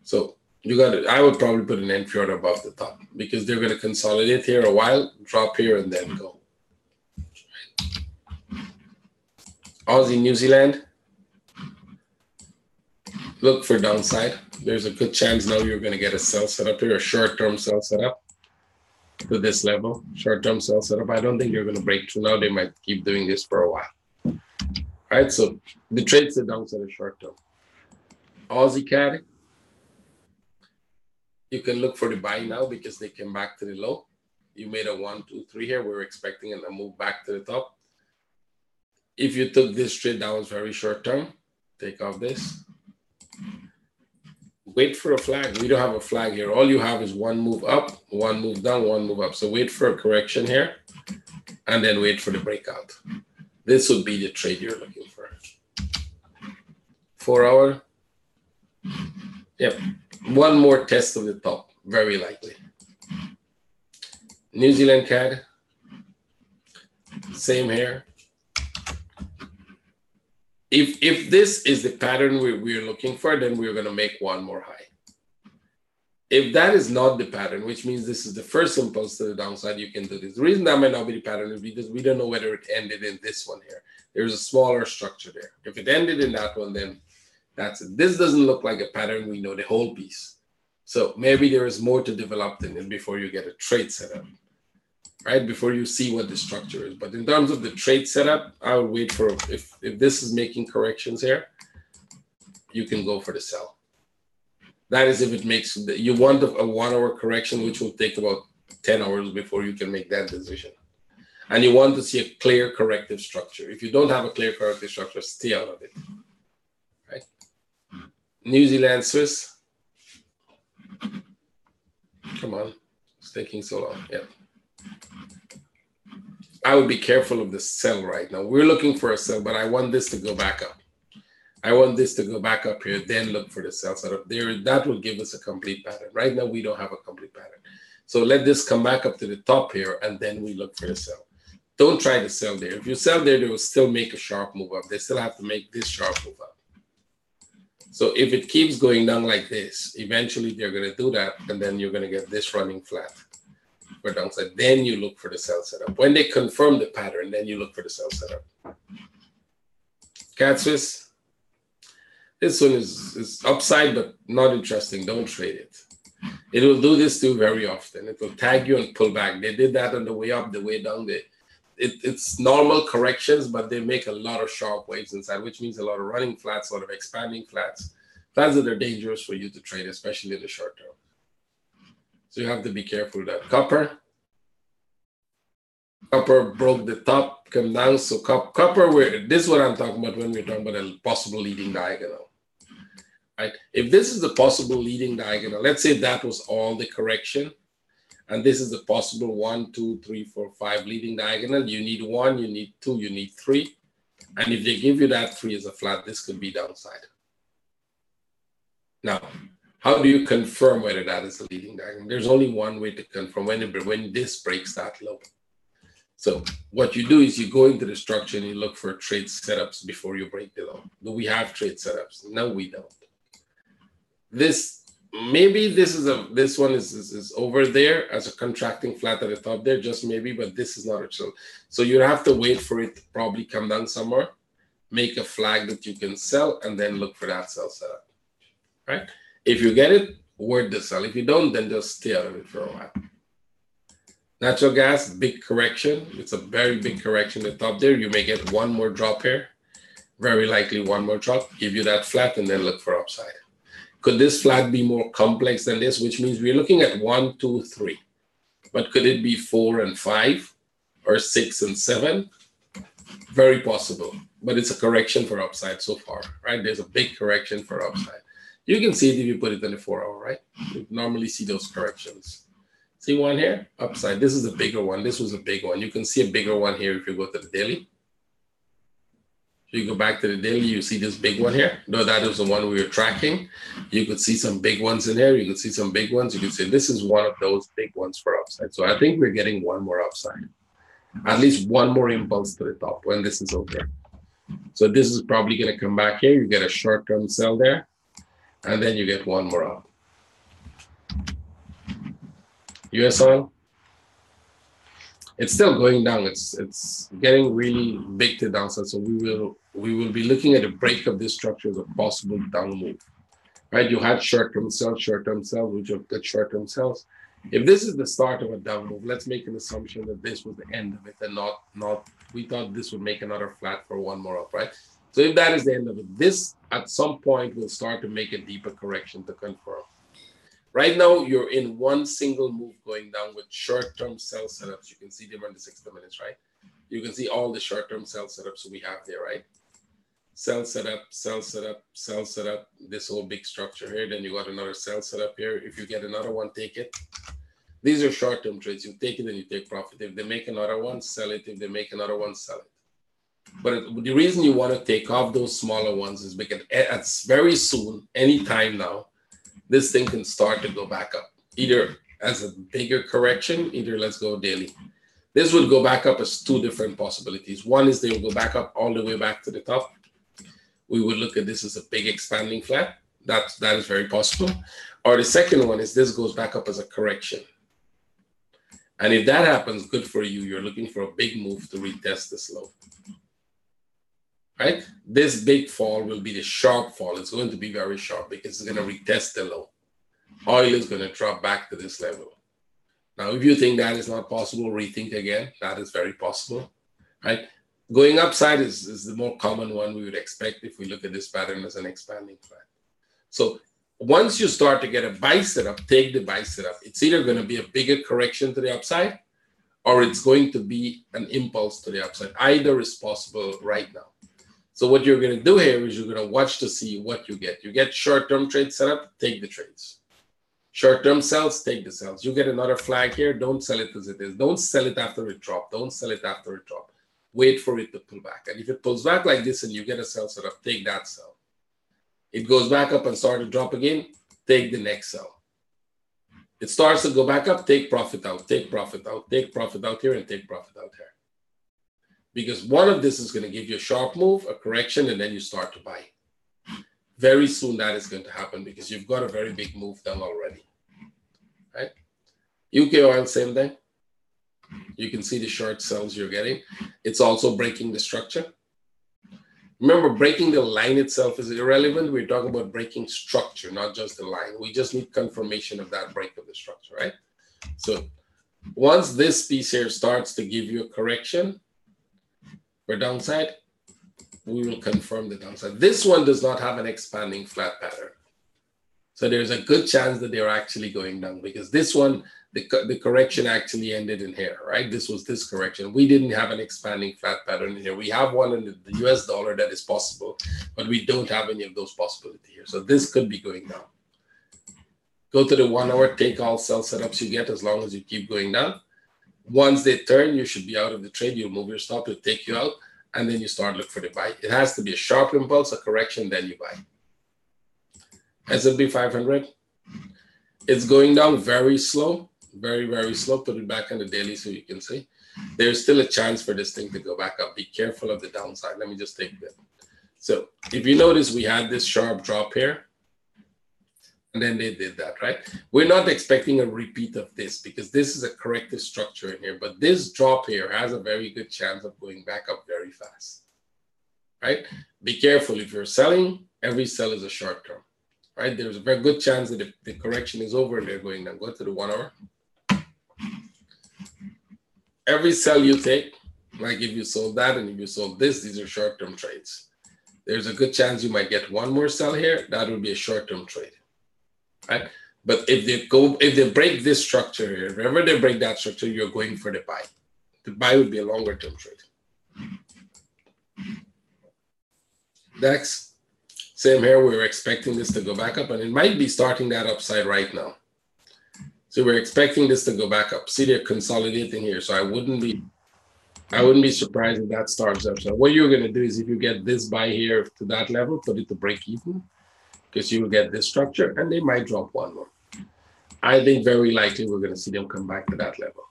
So you got to, I would probably put an entry order above the top because they're going to consolidate here a while, drop here, and then go. Aussie, New Zealand. Look for downside. There's a good chance now you're going to get a sell setup here, a short-term sell setup to this level. Short-term sell setup. I don't think you're going to break through now. They might keep doing this for a while. All right, so the trades are downside are short-term. Aussie CAD. You can look for the buy now because they came back to the low. You made a 1, 2, 3 here. We're expecting a move back to the top. If you took this trade, that was very short-term. Take off this. Wait for a flag. We don't have a flag here. All you have is one move up, one move down, one move up. So wait for a correction here and then wait for the breakout. This would be the trade you're looking for. 4 hour. Yep. One more test of the top, very likely. New Zealand CAD. Same here. If this is the pattern we're looking for, then we're going to make one more high. If that is not the pattern, which means this is the first impulse to the downside, you can do this. The reason that might not be the pattern is because we don't know whether it ended in this one here. There's a smaller structure there. If it ended in that one, then that's it. This doesn't look like a pattern. We know the whole piece. So maybe there is more to develop in it before you get a trade setup, right? Before you see what the structure is. But in terms of the trade setup, I would wait for, if this is making corrections here, you can go for the sell. That is if it makes, you want a 1 hour correction, which will take about 10 hours before you can make that decision. And you want to see a clear corrective structure. If you don't have a clear corrective structure, stay out of it, right? New Zealand, Swiss. Come on, it's taking so long, yeah. I would be careful of the sell right now. We're looking for a sell, but I want this to go back up. I want this to go back up here, then look for the sell setup there. That will give us a complete pattern. Right now, we don't have a complete pattern. So let this come back up to the top here, and then we look for the sell. Don't try to sell there. If you sell there, they will still make a sharp move up. They still have to make this sharp move up. So if it keeps going down like this, eventually they're going to do that, and then you're going to get this running flat for downside. Then you look for the sell setup. When they confirm the pattern, then you look for the sell setup. CAD Swiss. This one is upside, but not interesting. Don't trade it. It will do this too very often. It will tag you and pull back. They did that on the way up, the way down. It's normal corrections, but they make a lot of sharp waves inside, which means a lot of running flats, a lot of expanding flats. Flats that are dangerous for you to trade, especially in the short term. So you have to be careful of that. Copper broke the top, come down. So copper, this is what I'm talking about when we're talking about a possible leading diagonal. Right? If this is the possible leading diagonal, let's say that was all the correction, and this is the possible 1, 2, 3, 4, 5 leading diagonal. You need 1, you need 2, you need 3. And if they give you that 3 as a flat, this could be downside. Now, how do you confirm whether that is the leading diagonal? There's only one way to confirm when this breaks that low. So what you do is you go into the structure and you look for trade setups before you break the low. Do we have trade setups? No, we don't. Maybe this one is over there as a contracting flat at the top there, just maybe, but this is not a chill. So you have to wait for it to probably come down somewhere, make a flag that you can sell, and then look for that sell setup, right? If you get it, word the sell. If you don't, then just stay out of it for a while. Natural gas, big correction. It's a very big correction at the top there. You may get one more drop here, very likely one more drop, give you that flat, and then look for upside. Could this flat be more complex than this, which means we're looking at 1, 2, 3. But could it be 4 and 5 or 6 and 7? Very possible. But it's a correction for upside so far, right? There's a big correction for upside. You can see it if you put it in the 4 hour, right? You normally see those corrections. See one here? Upside. This is a bigger one. This was a big one. You can see a bigger one here if you go to the daily. You go back to the daily, you see this big one here. No, that was the one we were tracking. You could see some big ones in here. You could see some big ones. You could say this is one of those big ones for upside. So I think we're getting one more upside, at least one more impulse to the top when this is over. So this is probably going to come back here. You get a short-term sell there, and then you get one more up. US oil. It's still going down. It's getting really big to downside. So we will be looking at a break of this structure as a possible down move. Right? You had short-term sells, which are good short-term sells. If this is the start of a down move, let's make an assumption that this was the end of it and not we thought this would make another flat for one more up, right? So if that is the end of it, this at some point will start to make a deeper correction to confirm. Right now, you're in one single move going down with short-term sell setups. You can see them on the 60 minutes, right? You can see all the short-term sell setups we have there, right? Sell setup, sell setup, sell setup, this whole big structure here. Then you got another sell setup here. If you get another one, take it. These are short-term trades. You take it and you take profit. If they make another one, sell it. If they make another one, sell it. But the reason you want to take off those smaller ones is because it's very soon, anytime now, this thing can start to go back up, either as a bigger correction, either let's go daily. This would go back up as two different possibilities. One is they will go back up all the way back to the top. We would look at this as a big expanding flat. That is very possible. Or the second one is this goes back up as a correction. And if that happens, good for you. You're looking for a big move to retest this low. Right? This big fall will be the sharp fall. It's going to be very sharp because it's going to retest the low. Oil is going to drop back to this level. Now, if you think that is not possible, rethink again. That is very possible. Right? Going upside is the more common one we would expect if we look at this pattern as an expanding flat. So once you start to get a buy setup, take the buy setup. It's either going to be a bigger correction to the upside or it's going to be an impulse to the upside. Either is possible right now. So what you're going to do here is you're going to watch to see what you get. You get short-term trades set up, take the trades. Short-term sells, take the sells. You get another flag here, don't sell it as it is. Don't sell it after it dropped. Don't sell it after it dropped. Wait for it to pull back. And if it pulls back like this and you get a sell set up, take that sell. It goes back up and starts to drop again, take the next sell. It starts to go back up, take profit out, take profit out, take profit out here, and take profit out here. Because one of this is going to give you a sharp move, a correction, and then you start to buy. Very soon that is going to happen because you've got a very big move done already. Right? UK oil, same thing. You can see the short sells you're getting. It's also breaking the structure. Remember, breaking the line itself is irrelevant. We're talking about breaking structure, not just the line. We just need confirmation of that break of the structure, right? So once this piece here starts to give you a correction for downside, we will confirm the downside. This one does not have an expanding flat pattern. So there's a good chance that they're actually going down because this one, the correction actually ended in here, right? This was this correction. We didn't have an expanding flat pattern here. We have one in the US dollar that is possible, but we don't have any of those possibilities here. So this could be going down. Go to the 1 hour, take all sell setups you get as long as you keep going down. Once they turn, you should be out of the trade. You'll move your stop, it'll take you out, and then you start looking for the buy. It has to be a sharp impulse, a correction, then you buy. S&P 500, it's going down very slow, very, very slow. Put it back on the daily so you can see. There's still a chance for this thing to go back up. Be careful of the downside. Let me just take that. So if you notice, we had this sharp drop here, and then they did that, right? We're not expecting a repeat of this because this is a corrective structure in here, but this drop here has a very good chance of going back up very fast, right? Be careful. If you're selling, every sell is a short term. Right, there's a very good chance that if the correction is over, they're going down. Go to the 1 hour. Every sell you take, like if you sold that and if you sold this, these are short-term trades. There's a good chance you might get one more sell here. That would be a short-term trade, right? But if they break this structure here, whenever they break that structure, you're going for the buy. The buy would be a longer-term trade. Next. Same here, we're expecting this to go back up, and it might be starting that upside right now. So we're expecting this to go back up. See, they're consolidating here, so I wouldn't I wouldn't be surprised if that starts up. So what you're going to do is if you get this buy here to that level, put it to break even, because you will get this structure, and they might drop one more. I think very likely we're going to see them come back to that level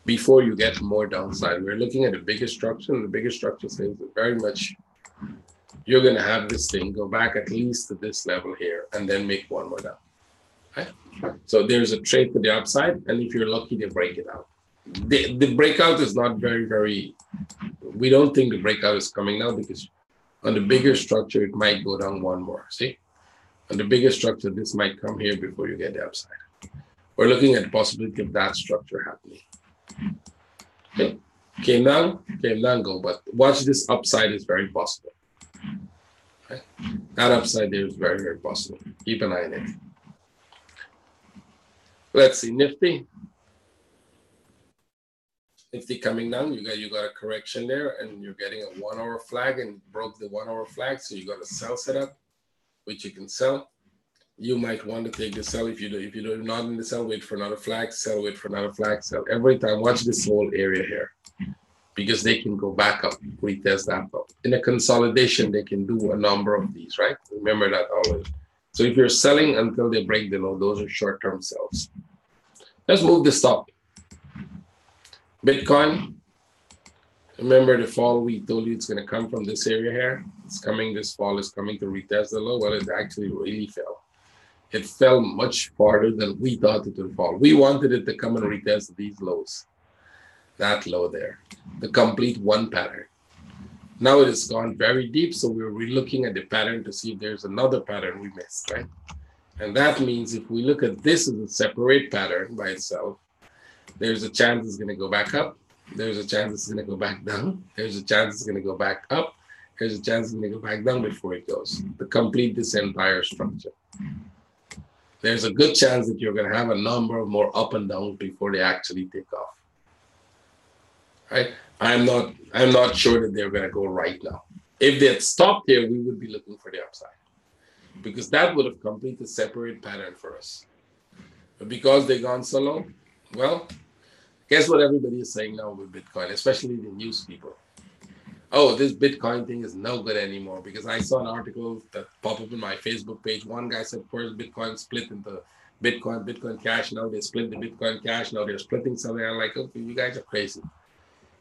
before you get more downside. We're looking at the biggest structure, and the biggest structure says very much you're going to have this thing go back at least to this level here and then make one more down. Okay? So there's a trade to the upside, and if you're lucky, they break it out. The breakout is not very, we don't think the breakout is coming now, because on the bigger structure, it might go down one more. See? On the bigger structure, this might come here before you get the upside. We're looking at the possibility of that structure happening. Okay. Came down, go. But watch, this upside is very possible. Okay. That upside there is very possible. Keep an eye on it. Let's see, Nifty. Nifty coming down, you got a correction there, and you're getting a 1 hour flag, and broke the 1 hour flag, so you got a sell setup, which you can sell. You might want to take the sell if you're not in the sell, wait for another flag, sell, wait for another flag, sell. Every time, watch this whole area here, because they can go back up, retest that up. In a consolidation, they can do a number of these, right? Remember that always. So if you're selling until they break the low, those are short-term sells. Let's move the stop. Bitcoin, remember the fall, we told you it's going to come from this area here. It's coming, this fall is coming to retest the low. Well, it actually really fell. It fell much farther than we thought it would fall. We wanted it to come and retest these lows. That low there, the complete one pattern. Now it has gone very deep, so we're re-looking at the pattern to see if there's another pattern we missed, right? And that means if we look at this as a separate pattern by itself, there's a chance it's going to go back up. There's a chance it's going to go back down. There's a chance it's going to go back up. There's a chance it's going to go back down before it goes to complete this entire structure. There's a good chance that you're going to have a number of more up and down before they actually take off. Right? I'm not sure that they're going to go right now. If they had stopped here, we would be looking for the upside, because that would have completed a separate pattern for us. But because they've gone so low, well, guess what everybody is saying now with Bitcoin, especially the news people. Oh, this Bitcoin thing is no good anymore, because I saw an article that popped up in my Facebook page. One guy said, first Bitcoin split into Bitcoin Cash. Now they split the Bitcoin Cash. Now they're splitting something. I'm like, okay, you guys are crazy.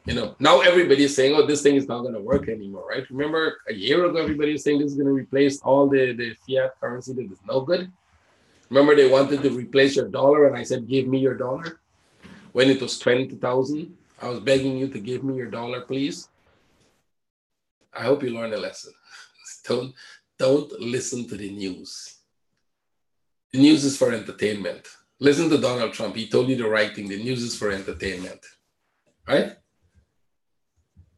You know, now everybody is saying, oh, this thing is not going to work anymore, right? Remember a year ago, everybody was saying this is going to replace all the fiat currency that is no good. Remember they wanted to replace your dollar, and I said, give me your dollar. When it was 20,000, I was begging you to give me your dollar, please. I hope you learned a lesson. Don't listen to the news. The news is for entertainment. Listen to Donald Trump. He told you the right thing. The news is for entertainment, right?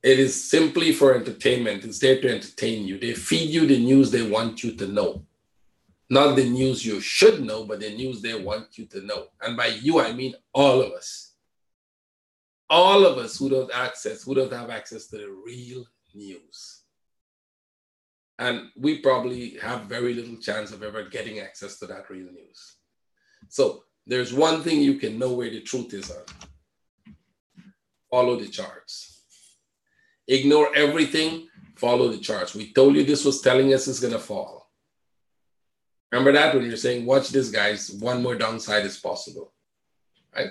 It is simply for entertainment. It's there to entertain you. They feed you the news they want you to know. Not the news you should know, but the news they want you to know. And by you, I mean all of us. All of us who don't have access to the real news. And we probably have very little chance of ever getting access to that real news. So there's one thing you can know where the truth is on. Follow the charts. Ignore everything, follow the charts. We told you this was telling us it's going to fall. Remember that when you're saying, watch this, guys, one more downside is possible, right?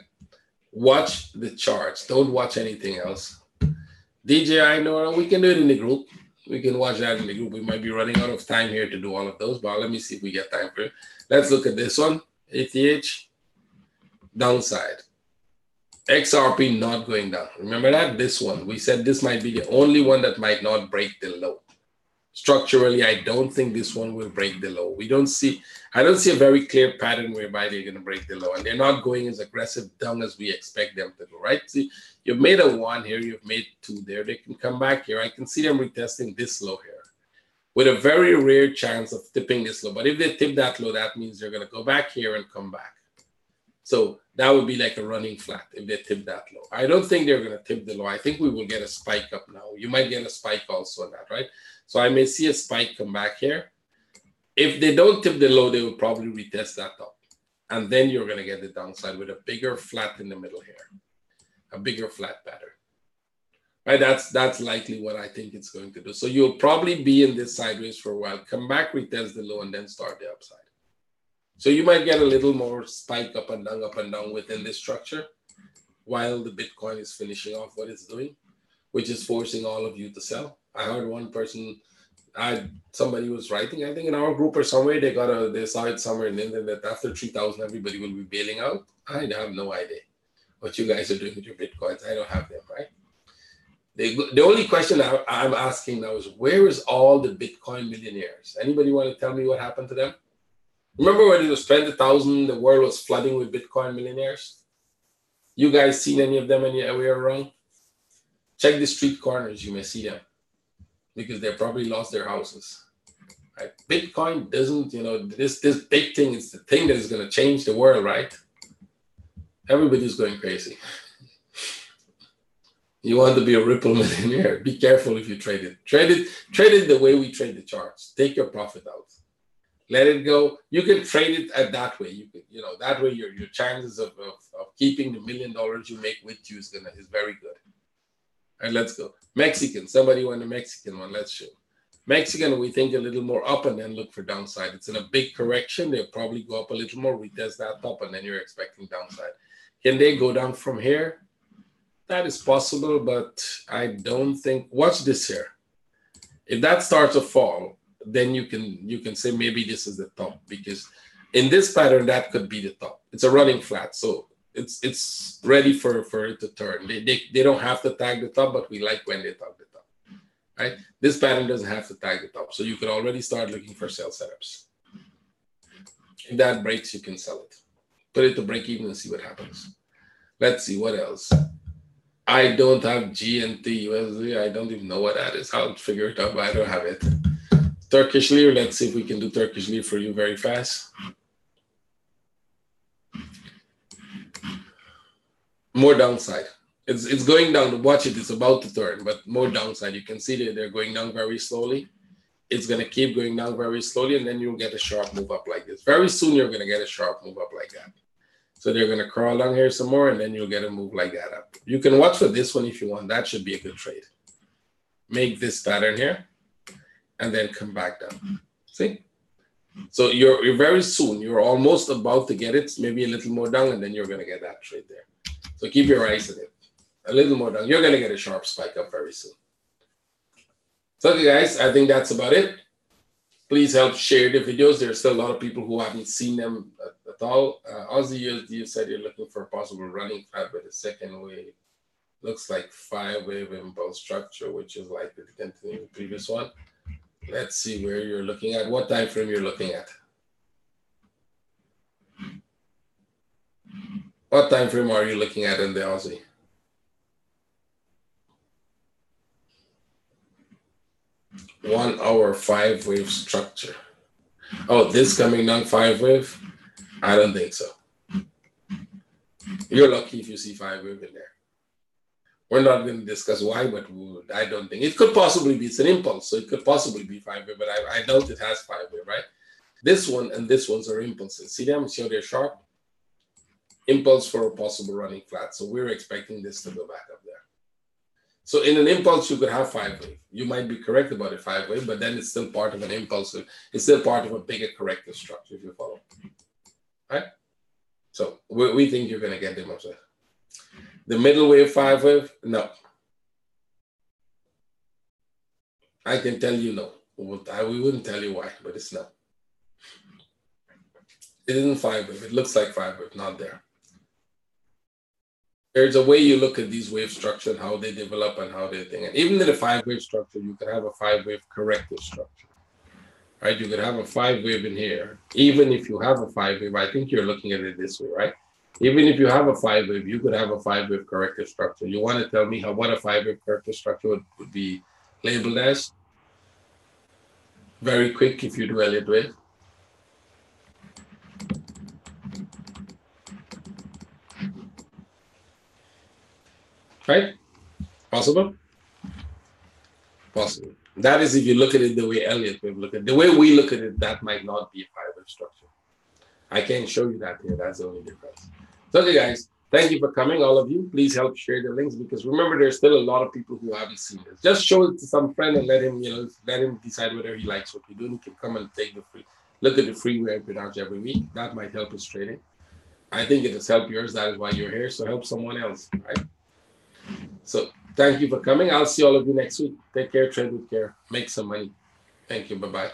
Watch the charts. Don't watch anything else. DJIA, no, we can do it in the group. We can watch that in the group. We might be running out of time here to do all of those, but let me see if we get time for it. Let's look at this one. ATH, downside. XRP not going down. Remember that? This one. We said this might be the only one that might not break the low. Structurally, I don't think this one will break the low. I don't see a very clear pattern whereby they're going to break the low. And they're not going as aggressive down as we expect them to go, right? See, you've made a 1 here. You've made 2 there. They can come back here. I can see them retesting this low here with a very rare chance of tipping this low. But if they tip that low, that means they're going to go back here and come back. So that would be like a running flat if they tip that low. I don't think they're going to tip the low. I think we will get a spike up now. You might get a spike also on that, right? So I may see a spike come back here. If they don't tip the low, they will probably retest that up. And then you're going to get the downside with a bigger flat in the middle here. A bigger flat pattern. Right, that's likely what I think it's going to do. So you'll probably be in this sideways for a while, come back, retest the low, and then start the upside. So you might get a little more spike up and down within this structure while the Bitcoin is finishing off what it's doing, which is forcing all of you to sell. I heard one person, somebody was writing, I think in our group or somewhere, they saw it somewhere in the internet, after 3,000, everybody will be bailing out. I have no idea what you guys are doing with your Bitcoins. I don't have them, right? The only question I'm asking now is, where is all the Bitcoin millionaires? Anybody want to tell me what happened to them? Remember when it was 20,000, the world was flooding with Bitcoin millionaires? You guys seen any of them anywhere around? Check the street corners, you may see them, because they probably lost their houses. Right? Bitcoin doesn't, this big thing is the thing that is going to change the world, right? Everybody's going crazy. You want to be a Ripple millionaire, be careful if you trade it. Trade it the way we trade the charts. Take your profit out. Let it go. You can trade it at that way. You can, that way your chances of keeping the $1 million you make with you is very good. All right, let's go. Mexican. Somebody want a Mexican one. Let's show. Mexican, we think a little more up and then look for downside. It's in a big correction. They'll probably go up a little more, retest that top, and then you're expecting downside. Can they go down from here? That is possible, but I don't think. Watch this here. If that starts to fall, then you can say maybe this is the top, because in this pattern that could be the top. It's a running flat, so it's ready for it to turn. They don't have to tag the top, but we like when they tag the top. Right? This pattern doesn't have to tag the top, so you could already start looking for sell setups. If that breaks, you can sell it. Put it to break even and see what happens. Let's see what else. I don't have GNT USD. I don't even know what that is. I'll figure it out, but I don't have it. Turkish Lira. Let's see if we can do Turkish Lira for you very fast. More downside. It's going down. Watch it. It's about to turn, but more downside. You can see that they're going down very slowly. It's going to keep going down very slowly, and then you'll get a sharp move up like this. Very soon, you're going to get a sharp move up like that. So they're going to crawl down here some more, and then you'll get a move like that up. You can watch for this one if you want. That should be a good trade. Make this pattern here, and then come back down. See? So you're very soon. You're almost about to get it, maybe a little more down, and then you're going to get that trade there. So keep your eyes on it. A little more down. You're going to get a sharp spike up very soon. So, okay, guys, I think that's about it. Please help share the videos. There's still a lot of people who haven't seen them at all. Aussie USD, you said you're looking for a possible running flat with a second wave. Looks like 5-wave impulse structure, which is likely to continue the previous one. Let's see where you're looking at. What time frame you're looking at? What time frame are you looking at in the Aussie? One hour 5-wave structure. Oh, this coming down 5-wave? I don't think so. You're lucky if you see 5-wave in there. We're not going to discuss why, but I don't think. It could possibly be, it's an impulse, so it could possibly be 5-wave, but I doubt it has 5-wave, right? This one and this one's are impulses. See them? See how they're sharp? Impulse for a possible running flat. So we're expecting this to go back up there. So in an impulse, you could have 5-wave. You might be correct about a 5-wave, but then it's still part of an impulse. It's still part of a bigger corrective structure, if you follow. Right? So we think you're going to get them upside. The middle wave 5-wave, no. I can tell you no. We wouldn't tell you why, but it's no. It isn't 5-wave. It looks like 5-wave, not there. There's a way you look at these wave structure and how they develop and how they think. And even in a 5-wave structure, you could have a 5-wave corrective structure. Right? You could have a 5-wave in here. Even if you have a 5-wave, I think you're looking at it this way, right? Even if you have a 5-wave, you could have a 5-wave corrective structure. You want to tell me what a 5-wave corrective structure would be labeled as? Very quick if you do Elliott wave. Right? Possible? Possible. That is if you look at it the way Elliott wave look at it. The way we look at it, that might not be a 5-wave structure. I can't show you that here. That's the only difference. So, okay, guys, Thank you for coming, all of you. Please help share the links because remember, there's still a lot of people who haven't seen this. Just show it to some friend and let him, let him decide whether he likes what you're doing. He can come and take the free, look at the free webinars every week. That might help his trading. I think it has helped yours. That is why you're here. So help someone else, right? So thank you for coming. I'll see all of you next week. Take care, trade with care, make some money. Thank you. Bye-bye.